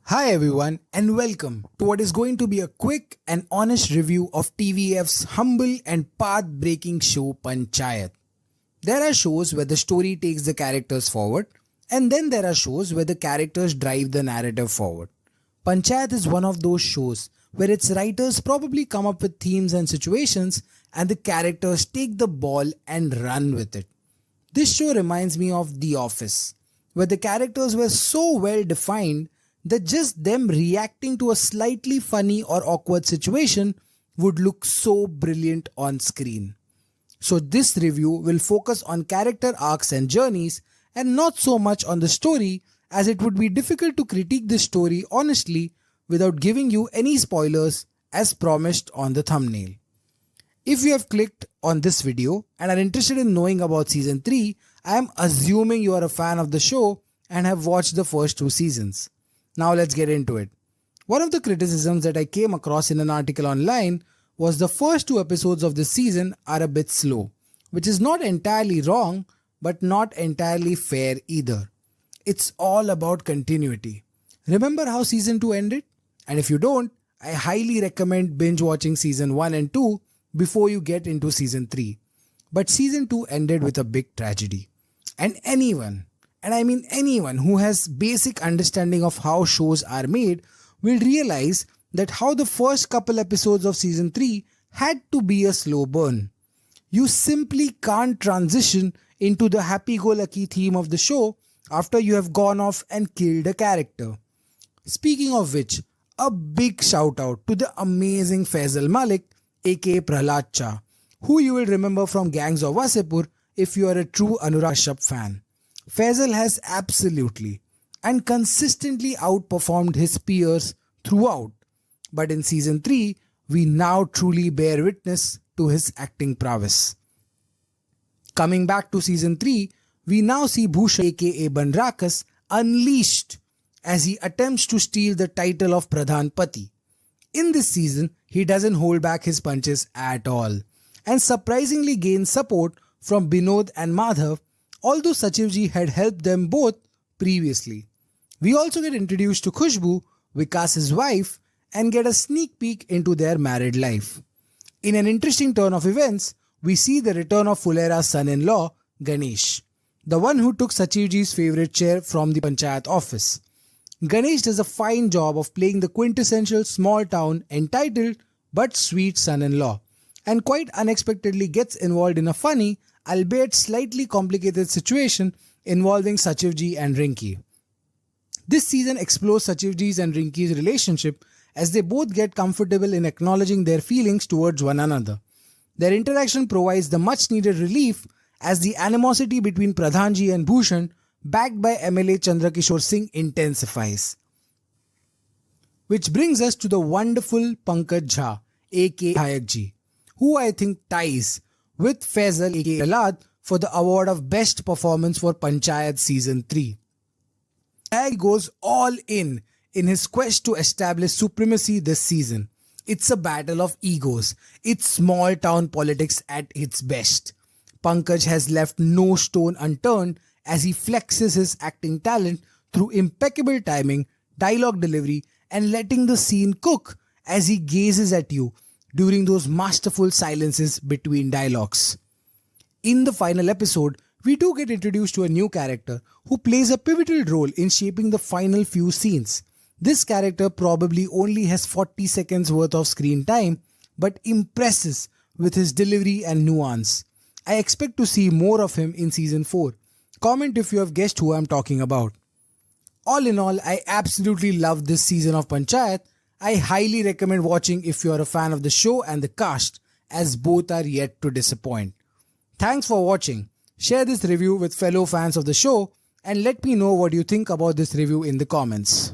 Hi everyone and welcome to what is going to be a quick and honest review of TVF's humble and path-breaking show Panchayat. There are shows where the story takes the characters forward and then there are shows where the characters drive the narrative forward. Panchayat is one of those shows where its writers probably come up with themes and situations and the characters take the ball and run with it. This show reminds me of The Office, where the characters were so well defined that just them reacting to a slightly funny or awkward situation would look so brilliant on screen. So this review will focus on character arcs and journeys and not so much on the story, as it would be difficult to critique this story honestly without giving you any spoilers as promised on the thumbnail. If you have clicked on this video and are interested in knowing about season 3, I am assuming you are a fan of the show and have watched the first 2 seasons. Now let's get into it. One of the criticisms that I came across in an article online was the first 2 episodes of this season are a bit slow, which is not entirely wrong but not entirely fair either. It's all about continuity. Remember how season 2 ended? And if you don't, I highly recommend binge watching season 1 and 2 before you get into season 3. But season 2 ended with a big tragedy. And anyone who has basic understanding of how shows are made will realize that how the first couple episodes of season 3 had to be a slow burn. You simply can't transition into the happy-go-lucky theme of the show after you have gone off and killed a character. Speaking of which, a big shout out to the amazing Faisal Malik aka Prahlad Cha, who you will remember from Gangs of Wasseypur if you are a true Anurag Kashyap fan. Faisal has absolutely and consistently outperformed his peers throughout, but in season 3, we now truly bear witness to his acting prowess. Coming back to season 3, we now see Bhushan aka Banrakas unleashed as he attempts to steal the title of Pradhan Pati. In this season, he doesn't hold back his punches at all and surprisingly gains support from Binod and Madhav, although Sachivji had helped them both previously. We also get introduced to Khusboo, Vikas' wife, and get a sneak peek into their married life. In an interesting turn of events, we see the return of Fulera's son-in-law, Ganesh, the one who took Sachivji's favourite chair from the Panchayat office. Ganesh does a fine job of playing the quintessential small-town, entitled but sweet son-in-law, and quite unexpectedly gets involved in a funny, albeit slightly complicated situation involving Sachivji and Rinki. This season explores Sachivji's and Rinki's relationship as they both get comfortable in acknowledging their feelings towards one another. Their interaction provides the much needed relief as the animosity between Pradhanji and Bhushan, backed by MLA Chandrakishore Singh, intensifies. Which brings us to the wonderful Panchayat Cha aka Hayakji, who I think ties with Faisal aka Prahlad for the award of Best Performance for Panchayat Season 3. Hayak goes all in his quest to establish supremacy this season. It's a battle of egos. It's small town politics at its best. Pankaj has left no stone unturned as he flexes his acting talent through impeccable timing, dialogue delivery, and letting the scene cook as he gazes at you during those masterful silences between dialogues. In the final episode, we do get introduced to a new character who plays a pivotal role in shaping the final few scenes. This character probably only has 40 seconds worth of screen time, but impresses with his delivery and nuance. I expect to see more of him in season 4. Comment if you have guessed who I am talking about. All in all, I absolutely love this season of Panchayat. I highly recommend watching if you are a fan of the show and the cast, as both are yet to disappoint. Thanks for watching. Share this review with fellow fans of the show and let me know what you think about this review in the comments.